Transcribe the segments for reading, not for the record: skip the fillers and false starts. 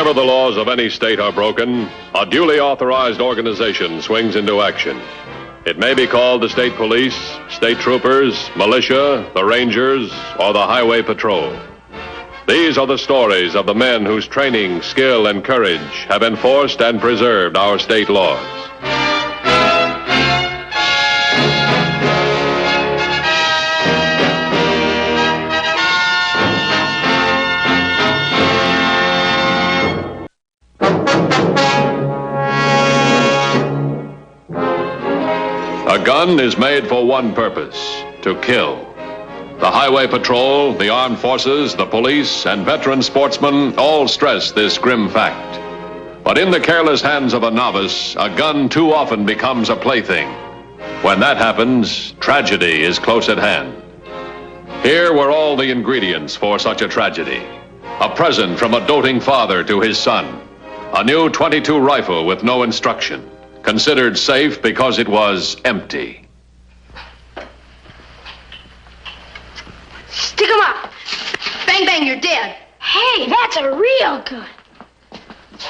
Whenever the laws of any state are broken, a duly authorized organization swings into action. It may be called the state police, state troopers, militia, the rangers, or the highway patrol. These are the stories of the men whose training, skill, and courage have enforced and preserved our state laws. A gun is made for one purpose: to kill. The Highway Patrol, the Armed Forces, the police, and veteran sportsmen all stress this grim fact. But in the careless hands of a novice, a gun too often becomes a plaything. When that happens, tragedy is close at hand. Here were all the ingredients for such a tragedy. A present from a doting father to his son. A new .22 rifle with no instruction. Considered safe because it was empty. Stick 'em up. Bang, bang, you're dead. Hey, that's a real gun.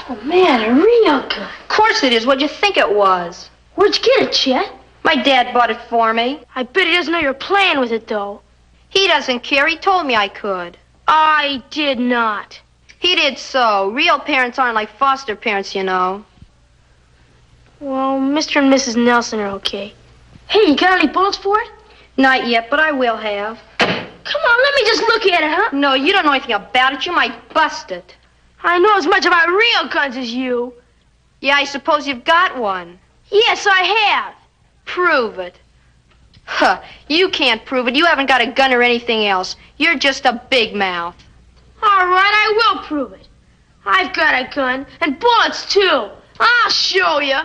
Oh, man, a real gun. Of course it is. What'd you think it was? Where'd you get it, Chet? My dad bought it for me. I bet he doesn't know you're playing with it, though. He doesn't care. He told me I could. I did not. He did so. Real parents aren't like foster parents, you know. Well, Mr. and Mrs. Nelson are okay. Hey, you got any bullets for it? Not yet, but I will have. Come on, let me just look at it, huh? No, you don't know anything about it. You might bust it. I know as much about real guns as you. Yeah, I suppose you've got one. Yes, I have. Prove it. Huh, you can't prove it. You haven't got a gun or anything else. You're just a big mouth. All right, I will prove it. I've got a gun, and bullets, too. I'll show you.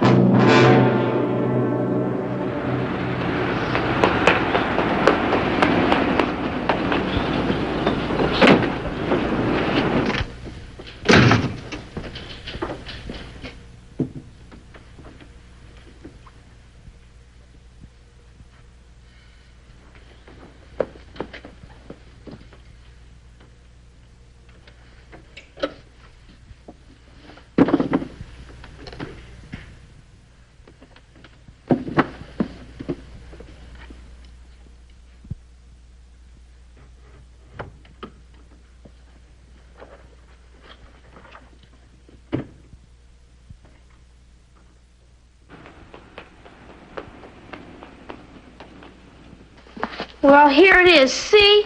Well, here it is, see?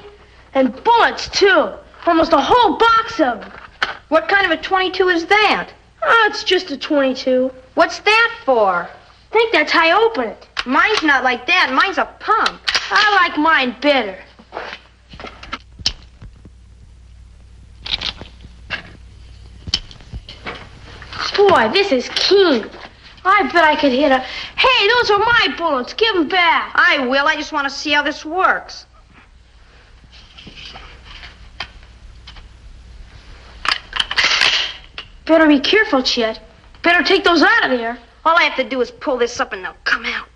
And bullets, too. Almost a whole box of them. What kind of a .22 is that? Oh, it's just a .22. What's that for? I think that's how you open it. Mine's not like that. Mine's a pump. I like mine better. Boy, this is keen. I bet I could hit a... Hey, those are my bullets. Give them back. I will. I just want to see how this works. Better be careful, Chet. Better take those out of there. All I have to do is pull this up and they'll come out.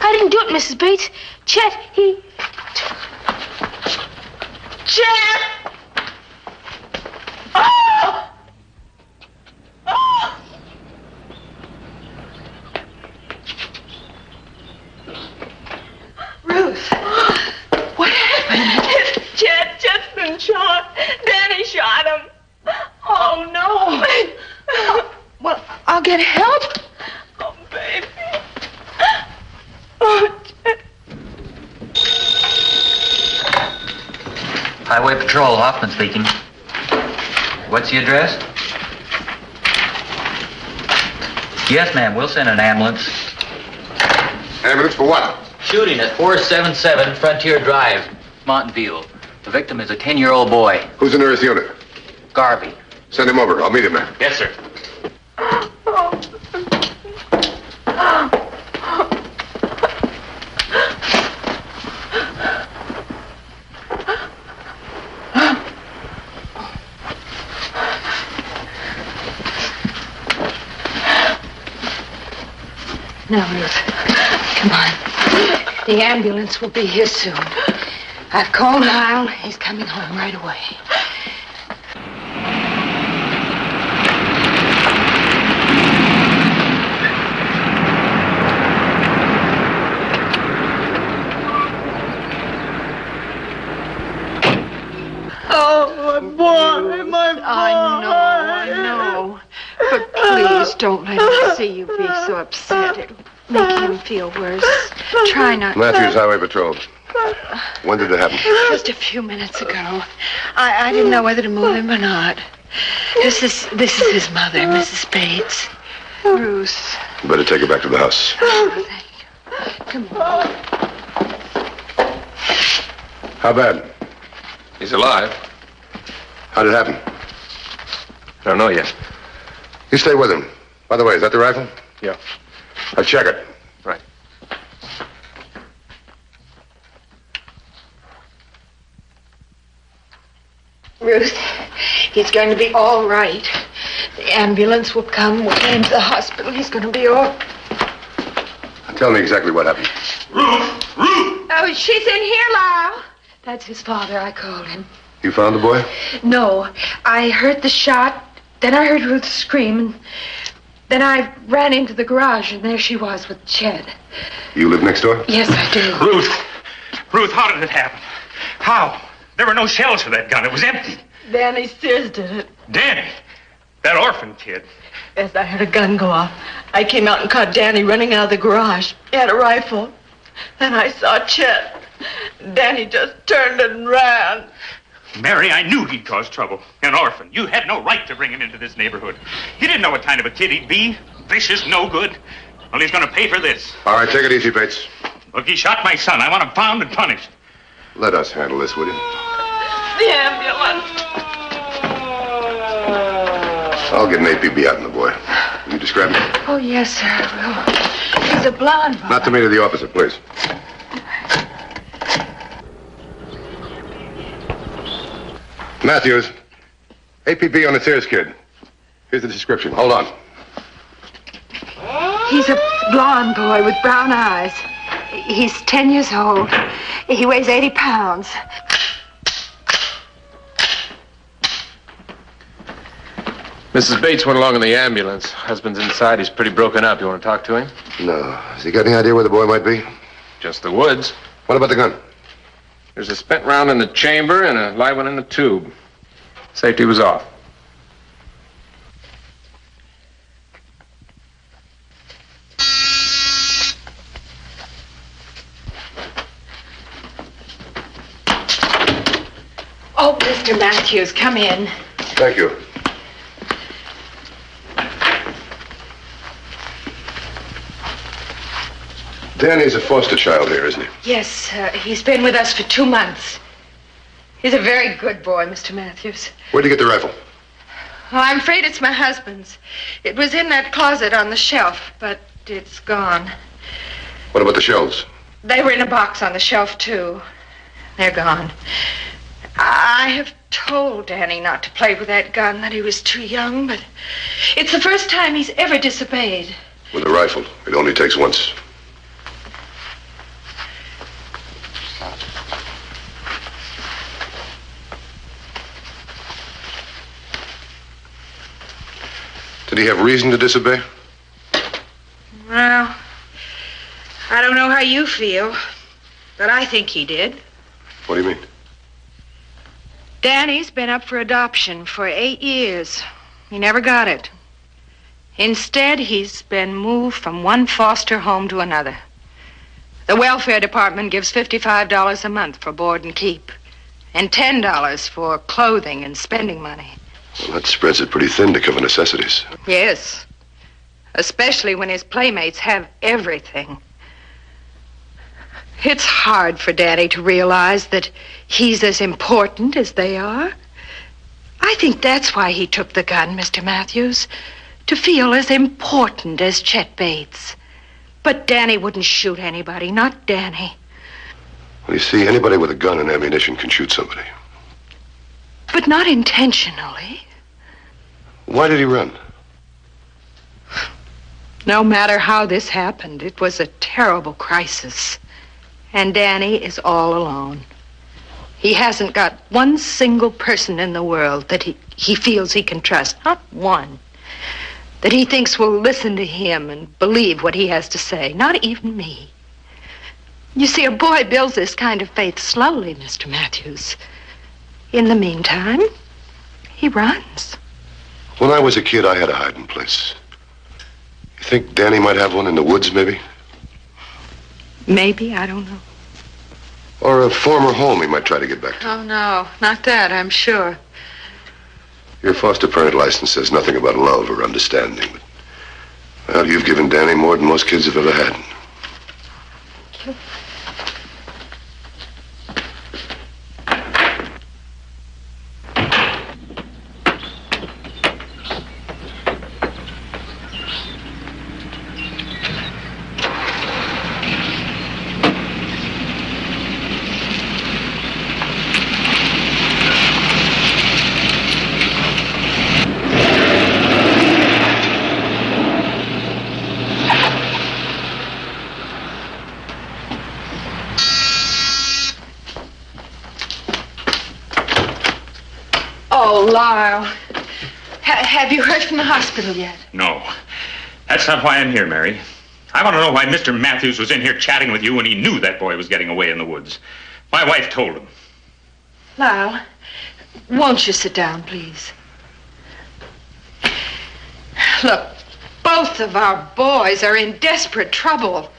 I didn't do it, Mrs. Bates. Chet, he... Chet! Oh! Oh! Ruth, what happened? Chet's been shot. Danny shot him. Oh, no. Well, I'll get help. Oh, baby. Oh, Chet. Highway Patrol, Hoffman speaking. What's the address? Yes, ma'am, we'll send an ambulance. Ambulance for what? Shooting at 477 Frontier Drive, Mountain View. The victim is a 10-year-old boy. Who's the nearest unit? Garvey. Send him over. I'll meet him there. Yes, sir. Now, Ruth, come on. The ambulance will be here soon. I've called Lyle. He's coming home right away. Oh, my boy, my boy. I know. But please don't let him see you be so upset. It'll make him feel worse. Try not to. Matthews Highway Patrol. When did it happen? Just a few minutes ago. I didn't know whether to move him or not. This is his mother, Mrs. Bates. Ruth. You better take her back to the house. Come on. How bad? He's alive. How did it happen? I don't know yet. You stay with him. By the way, is that the rifle? Yeah. I'll check it. Right. Ruth, he's going to be all right. The ambulance will come. We'll get him to the hospital. He's going to be all... Tell me exactly what happened. Ruth! Ruth! Oh, she's in here, Lyle. That's his father. I called him. You found the boy? No, I heard the shot. Then I heard Ruth scream. And then I ran into the garage, and there she was with Chet. You live next door? Yes, I do. Ruth, how did it happen? How? There were no shells for that gun. It was empty. Danny Sears did it. Danny, that orphan kid. As I heard a gun go off, I came out and caught Danny running out of the garage. He had a rifle. Then I saw Chet. Danny just turned and ran. Mary, I knew he'd cause trouble. An orphan. You had no right to bring him into this neighborhood. You didn't know what kind of a kid he'd be. Vicious, no good. Well, he's going to pay for this. All right, take it easy, Bates. Look, he shot my son. I want him found and punished. Let us handle this, will you? The ambulance. I'll get an APB out on the boy. Will you describe him? Oh, yes, sir, I will. He's a blonde boy. Not to me, to the officer, please. Matthews. APB on the Sears kid. Here's the description. Hold on. He's a blonde boy with brown eyes. He's 10 years old. He weighs 80 pounds. Mrs. Bates went along in the ambulance. Husband's inside. He's pretty broken up. You want to talk to him? No. Has he got any idea where the boy might be? Just the woods. What about the gun? There's a spent round in the chamber and a live one in the tube. Safety was off. Oh, Mr. Matthews, come in. Thank you. Danny's a foster child here, isn't he? Yes, he's been with us for 2 months. He's a very good boy, Mr. Matthews. Where'd you get the rifle? Oh, I'm afraid it's my husband's. It was in that closet on the shelf, but it's gone. What about the shells? They were in a box on the shelf, too. They're gone. I have told Danny not to play with that gun, that he was too young, but it's the first time he's ever disobeyed. With a rifle. It only takes once. Did he have reason to disobey? Well, I don't know how you feel, but I think he did. What do you mean? Danny's been up for adoption for 8 years. He never got it. Instead, he's been moved from one foster home to another. The welfare department gives $55 a month for board and keep, and $10 for clothing and spending money. Well, that spreads it pretty thin to cover necessities. Yes, especially when his playmates have everything. It's hard for Daddy to realize that he's as important as they are. I think that's why he took the gun, Mr. Matthews, to feel as important as Chet Bates. But Danny wouldn't shoot anybody, not Danny. Well, you see, anybody with a gun and ammunition can shoot somebody. But not intentionally. Why did he run? No matter how this happened, it was a terrible crisis. And Danny is all alone. He hasn't got one single person in the world that he feels he can trust. Not one. That he thinks will listen to him and believe what he has to say. Not even me. You see, a boy builds this kind of faith slowly, Mr. Matthews. In the meantime, he runs. When I was a kid, I had a hiding place. You think Danny might have one in the woods, maybe? Maybe, I don't know. Or a former home he might try to get back to. Oh, no, not that, I'm sure. Your foster parent license says nothing about love or understanding. But, well, you've given Danny more than most kids have ever had. Oh, Lyle. Have you heard from the hospital yet? No. That's not why I'm here, Mary. I want to know why Mr. Matthews was in here chatting with you when he knew that boy was getting away in the woods. My wife told him. Lyle, won't you sit down, please? Look, both of our boys are in desperate trouble.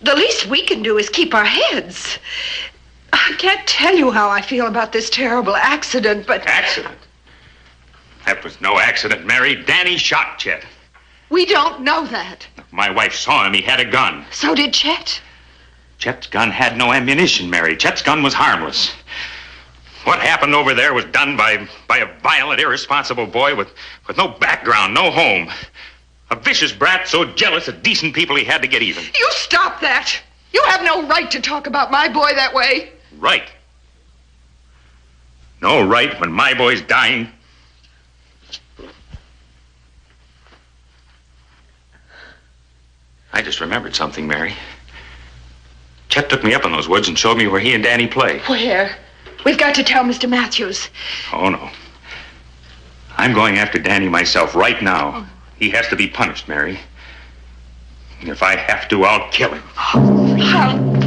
The least we can do is keep our heads. I can't tell you how I feel about this terrible accident, but... Accident? That was no accident, Mary. Danny shot Chet. We don't know that. My wife saw him. He had a gun. So did Chet. Chet's gun had no ammunition, Mary. Chet's gun was harmless. What happened over there was done by a violent, irresponsible boy with no background, no home. A vicious brat so jealous of decent people he had to get even. You stop that. You have no right to talk about my boy that way. Right. No right when my boy's dying. I just remembered something, Mary. Chet took me up in those woods and showed me where he and Danny play. Where? We've got to tell Mr. Matthews. Oh, no. I'm going after Danny myself right now. He has to be punished, Mary. And if I have to, I'll kill him. How?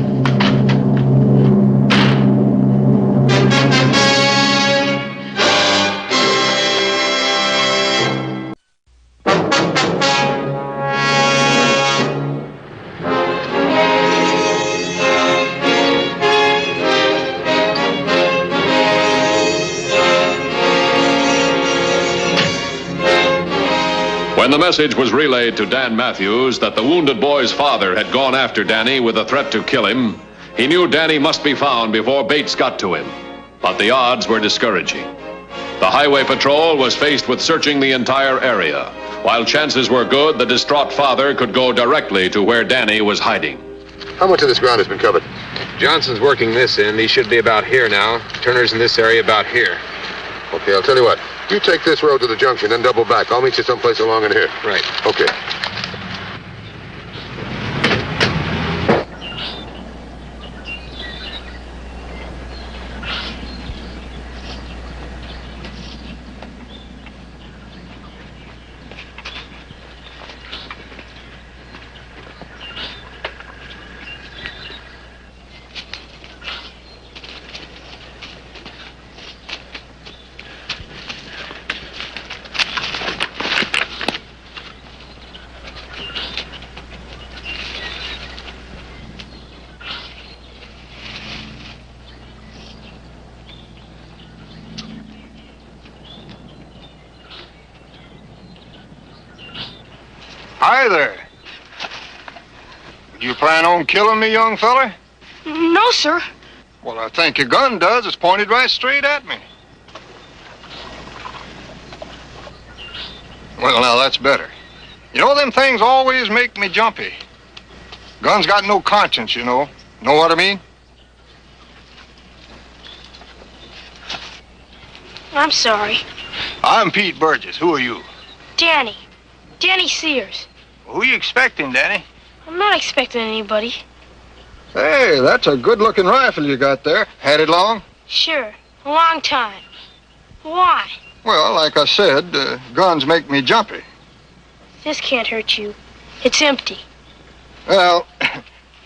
When the message was relayed to Dan Matthews that the wounded boy's father had gone after Danny with a threat to kill him, he knew Danny must be found before Bates got to him. But the odds were discouraging. The highway patrol was faced with searching the entire area, while chances were good the distraught father could go directly to where Danny was hiding. How much of this ground has been covered? Johnson's working this end. He should be about here now. Turner's in this area about here. Okay, I'll tell you what. You take this road to the junction, then double back. I'll meet you someplace along in here. Right. Okay. Hi there. You plan on killing me, young fella? No, sir. Well, I think your gun does. It's pointed right straight at me. Well, now that's better. You know, them things always make me jumpy. Guns got no conscience, you know. Know what I mean? I'm sorry. I'm Pete Burgess. Who are you? Danny. Danny Sears. Who are you expecting, Danny? I'm not expecting anybody. Hey, that's a good-looking rifle you got there. Had it long? Sure, a long time. Why? Well, like I said, guns make me jumpy. This can't hurt you. It's empty. Well,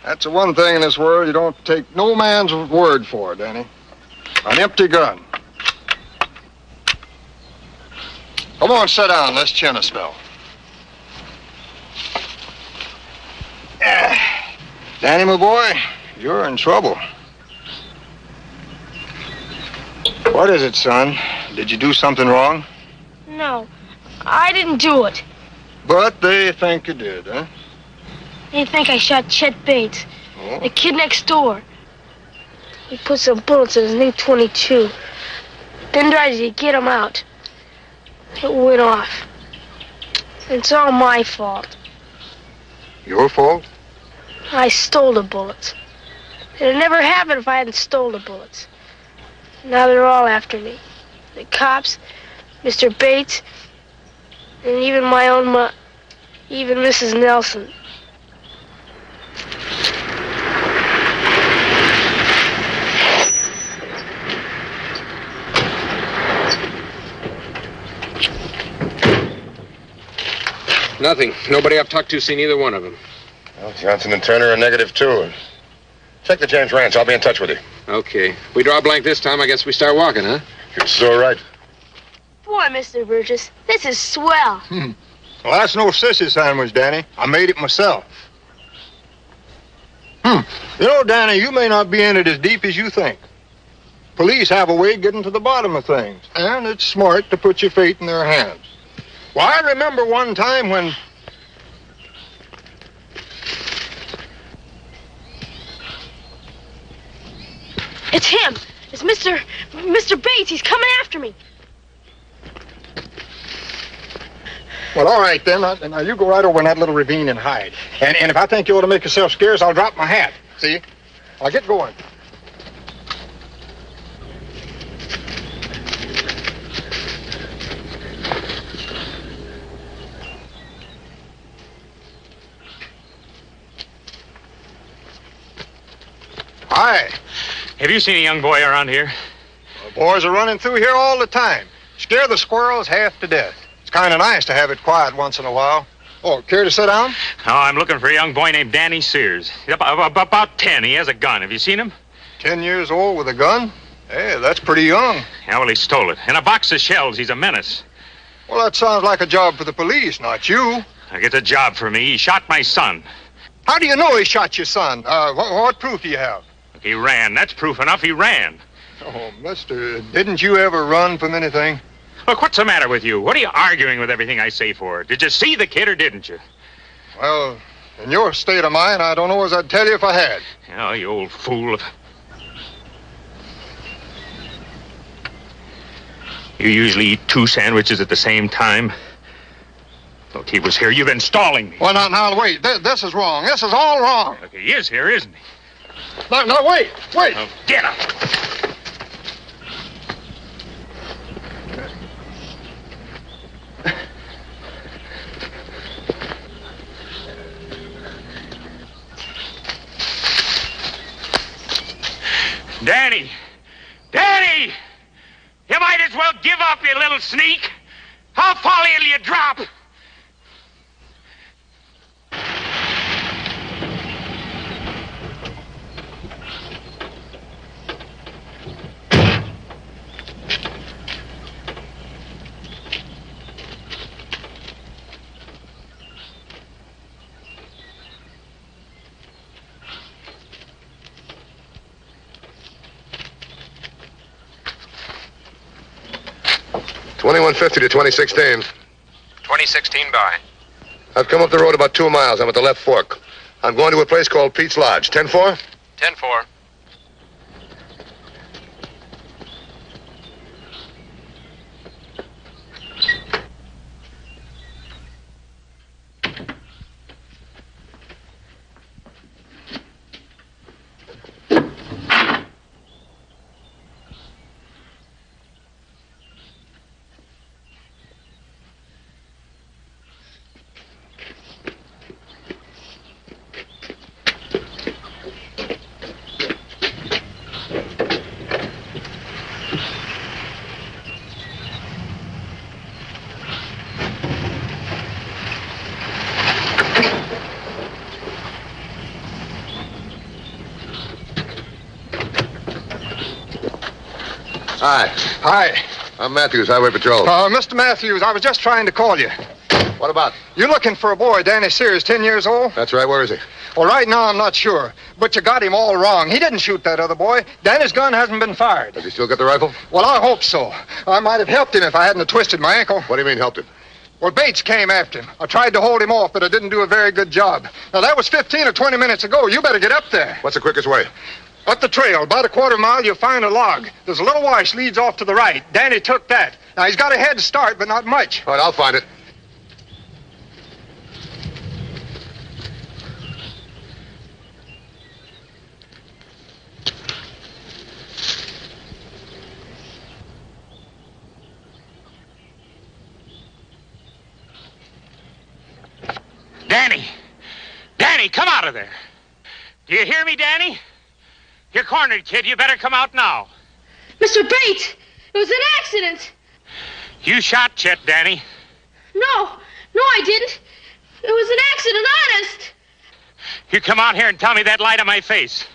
that's the one thing in this world you don't take no man's word for, Danny. An empty gun. Come on, sit down. Let's chin a spell. Danny, my boy, you're in trouble. What is it, son? Did you do something wrong? No, I didn't do it. But they think you did, huh? They think I shot Chet Bates, Oh. the kid next door. He put some bullets in his new 22. Then tried to get him out. It went off. It's all my fault. Your fault? I stole the bullets. It'd never happen if I hadn't stole the bullets. Now they're all after me. The cops, Mr. Bates, and even my own even Mrs. Nelson. Nothing. Nobody I've talked to seen either one of them. Well, Johnson and Turner are negative, too. Check the James Ranch. I'll be in touch with you. Okay. We draw blank this time. I guess we start walking, huh? You're so right. Boy, Mr. Burgess, this is swell. Well, that's no sissy sandwich, Danny. I made it myself. You know, Danny, you may not be in it as deep as you think. Police have a way of getting to the bottom of things, and it's smart to put your fate in their hands. Well, I remember one time when... It's him. It's Mr. Bates. He's coming after me. Well, all right, then. Now, you go right over in that little ravine and hide. And if I think you ought to make yourself scarce, I'll drop my hat. See? I'll get going. Hi. Have you seen a young boy around here? The boys are running through here all the time. Scare the squirrels half to death. It's kind of nice to have it quiet once in a while. Oh, care to sit down? Oh, I'm looking for a young boy named Danny Sears. He's about 10. He has a gun. Have you seen him? 10 years old with a gun? Hey, that's pretty young. Yeah, well, he stole it. In a box of shells. He's a menace. Well, that sounds like a job for the police, not you. It's a job for me. He shot my son. How do you know he shot your son? What proof do you have? He ran. That's proof enough. He ran. Oh, mister, didn't you ever run from anything? Look, what's the matter with you? What are you arguing with everything I say for? Did you see the kid or didn't you? Well, in your state of mind, I don't know as I'd tell you if I had. Oh, you old fool. You usually eat 2 sandwiches at the same time. Look, he was here. You've been stalling me. Well, now, wait. This is wrong. This is all wrong. Look, he is here, isn't he? No, wait. Oh, get up. Danny! Danny! You might as well give up, you little sneak. How far will you drop? $21.50 to 2016. 2016 by. I've come up the road about 2 miles. I'm at the left fork. I'm going to a place called Pete's Lodge. 10-4? 10-4. Hi. Hi. I'm Matthews, Highway Patrol. Mr. Matthews, I was just trying to call you. What about? You're looking for a boy, Danny Sears, 10 years old? That's right. Where is he? Well, right now, I'm not sure. But you got him all wrong. He didn't shoot that other boy. Danny's gun hasn't been fired. Does he still got the rifle? Well, I hope so. I might have helped him if I hadn't have twisted my ankle. What do you mean helped him? Well, Bates came after him. I tried to hold him off, but I didn't do a very good job. Now, that was 15 or 20 minutes ago. You better get up there. What's the quickest way? Up the trail, about a quarter mile, you'll find a log. There's a little wash leads off to the right. Danny took that. Now, he's got a head start, but not much. All right, I'll find it. Danny! Danny, come out of there! Do you hear me, Danny? You're cornered, kid. You better come out now. Mr. Bates, it was an accident. You shot Chet, Danny. No, I didn't. It was an accident, honest. You come out here and tell me that lie to my face.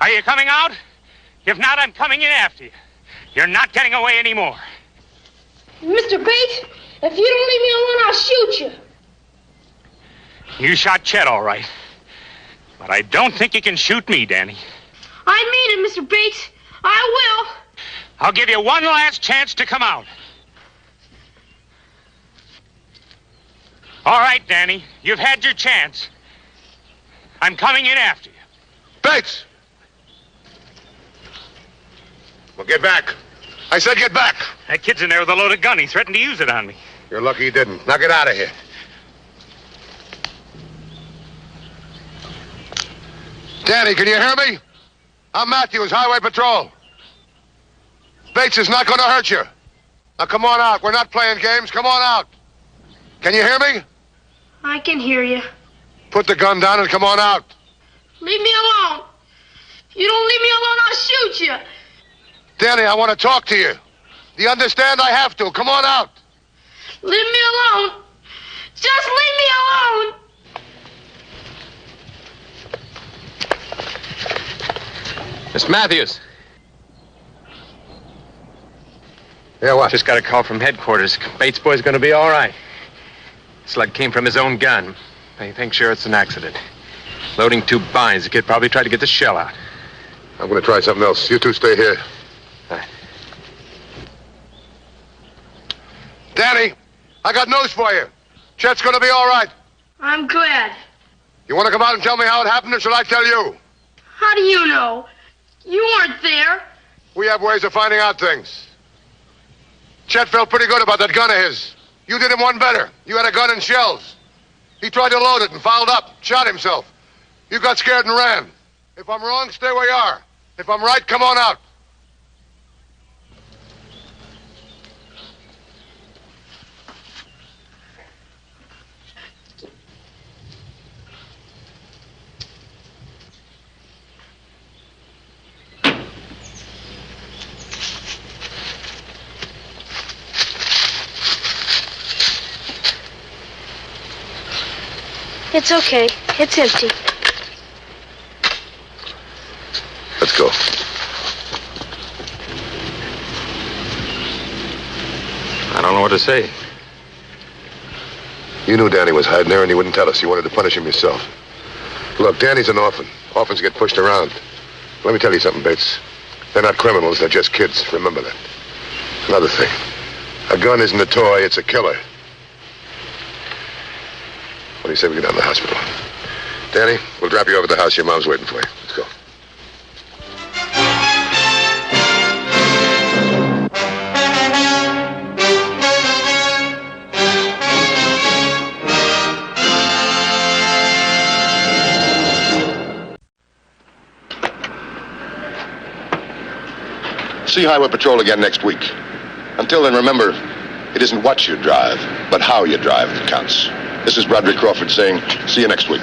Are you coming out? If not, I'm coming in after you. You're not getting away anymore. Mr. Bates, if you don't leave me alone, I'll shoot you. You shot Chet, all right. But I don't think you can shoot me, Danny. I mean it, Mr. Bates. I will. I'll give you one last chance to come out. All right, Danny. You've had your chance. I'm coming in after you. Bates! Well, get back. I said get back. That kid's in there with a loaded gun. He threatened to use it on me. You're lucky he didn't. Now get out of here. Danny, can you hear me? I'm Matthews, Highway Patrol. Bates is not going to hurt you. Now come on out. We're not playing games. Come on out. Can you hear me? I can hear you. Put the gun down and come on out. Leave me alone. If you don't leave me alone, I'll shoot you. Danny, I want to talk to you. Do you understand? I have to. Come on out. Leave me alone. Just leave me alone. Miss Matthews. Yeah, what? Just got a call from headquarters. Bates boy's gonna be all right. Slug came from his own gun. They think sure it's an accident. Loading 2 binds. The kid probably tried to get the shell out. I'm going to try something else. You two stay here. Right. Danny, I got news for you. Chet's going to be all right. I'm glad. You want to come out and tell me how it happened, or shall I tell you? How do you know? You weren't there. We have ways of finding out things. Chet felt pretty good about that gun of his. You did him one better. You had a gun and shells. He tried to load it and fouled up, shot himself. You got scared and ran. If I'm wrong, stay where you are. If I'm right, come on out. It's okay. It's empty. Let's go. I don't know what to say. You knew Danny was hiding there and you wouldn't tell us. You wanted to punish him yourself. Look, Danny's an orphan. Orphans get pushed around. Let me tell you something, Bates. They're not criminals. They're just kids. Remember that. Another thing. A gun isn't a toy. It's a killer. What do you say we get down to the hospital? Danny, we'll drop you over at the house. Your mom's waiting for you. Let's go. See Highway Patrol again next week. Until then, remember, it isn't what you drive, but how you drive that counts. This is Broderick Crawford saying, see you next week.